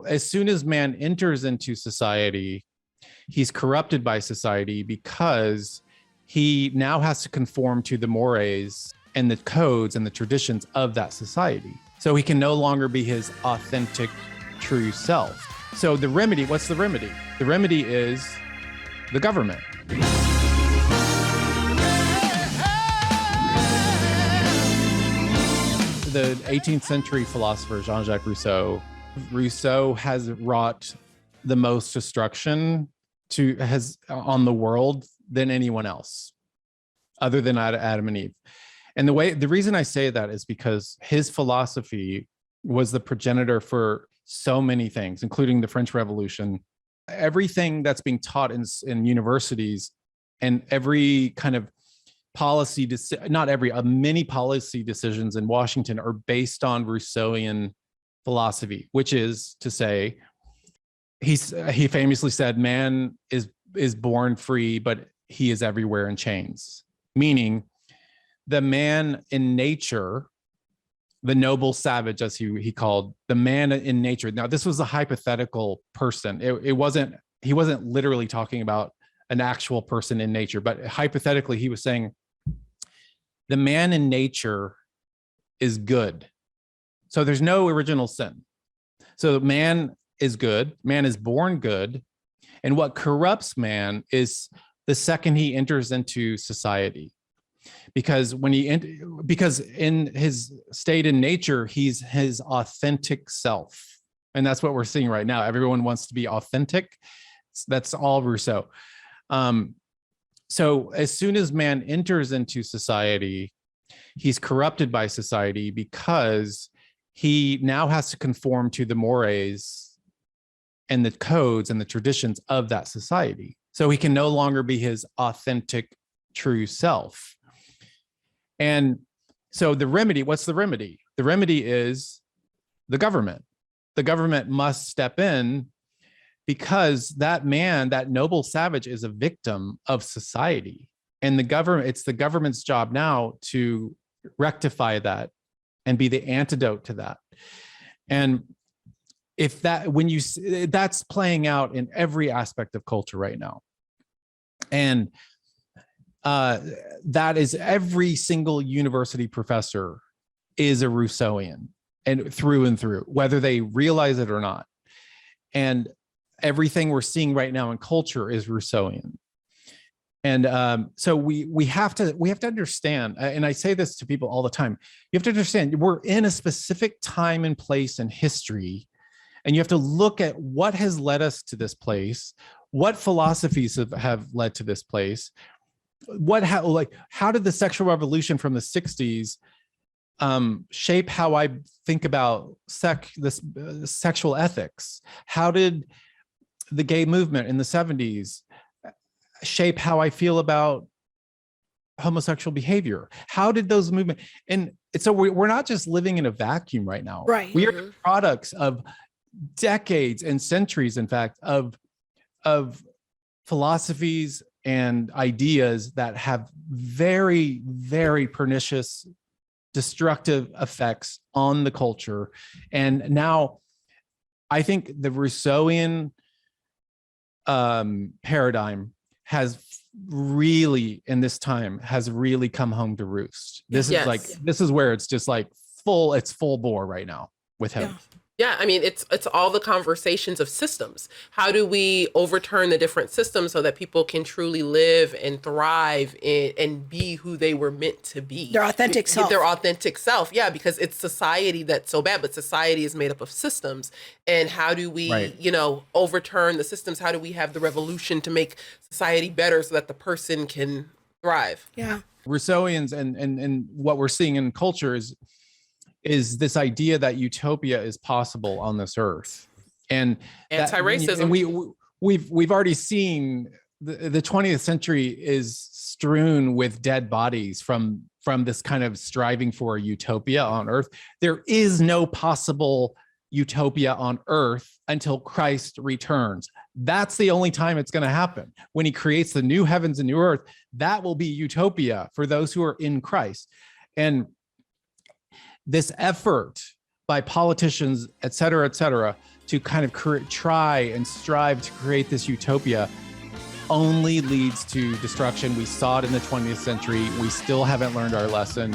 As soon as man enters into society, he's corrupted by society because he now has to conform to the mores and the codes and the traditions of that society. So he can no longer be his authentic, true self. So the remedy, what's the remedy? The remedy is the government. The 18th century philosopher Jean-Jacques Rousseau has wrought the most destruction on the world than anyone else, other than Adam and Eve. And the reason I say that is because his philosophy was the progenitor for so many things, including the French Revolution. Everything that's being taught in universities and every kind of policy, many policy decisions in Washington are based on Rousseauian philosophy, which is to say, he famously said, man is born free, but he is everywhere in chains. Meaning the man in nature, the noble savage, as he called the man in nature. Now, this was a hypothetical person. He wasn't literally talking about an actual person in nature, but hypothetically, he was saying the man in nature is good. So there's no original sin. So man is good. Man is born good. And what corrupts man is the second he enters into society. Because in his state in nature, he's his authentic self. And that's what we're seeing right now. Everyone wants to be authentic. That's all Rousseau. So as soon as man enters into society, he's corrupted by society because he now has to conform to the mores and the codes and the traditions of that society. So he can no longer be his authentic, true self. And so the remedy, what's the remedy? The remedy is the government. The government must step in because that man, that noble savage, is a victim of society. And it's the government's job now to rectify that and be the antidote to that. And that's playing out in every aspect of culture right now. And that is every single university professor is a Rousseauian and through, whether they realize it or not. And everything we're seeing right now in culture is Rousseauian. And so we have to understand, and I say this to people all the time, you have to understand we're in a specific time and place in history, and you have to look at what has led us to this place, what philosophies have led to this place, how did the sexual revolution from the 60s shape how I think about sexual ethics? How did the gay movement in the 70s shape how I feel about homosexual behavior? How did those movements? And so we're not just living in a vacuum right now. Right. We are products of decades and centuries, in fact, of philosophies and ideas that have very, very pernicious, destructive effects on the culture. And now I think the Rousseauian paradigm has really, in this time, has really come home to roost. This is where it's just like full bore right now with him. Yeah, I mean, it's all the conversations of systems. How do we overturn the different systems so that people can truly live and thrive and be who they were meant to be? Their authentic self. Their authentic self, yeah, because it's society that's so bad, but society is made up of systems. And how do we, overturn the systems? How do we have the revolution to make society better so that the person can thrive? Yeah. Rousseauians and what we're seeing in culture is this idea that utopia is possible on this earth, and anti-racism. And we've already seen the 20th century is strewn with dead bodies from this kind of striving for a utopia on earth. There is no possible utopia on earth until Christ returns. That's the only time it's going to happen. When he creates the new heavens and new earth, that will be utopia for those who are in Christ. And this effort by politicians, et cetera, to kind of try and strive to create this utopia only leads to destruction. We saw it in the 20th century. We still haven't learned our lesson.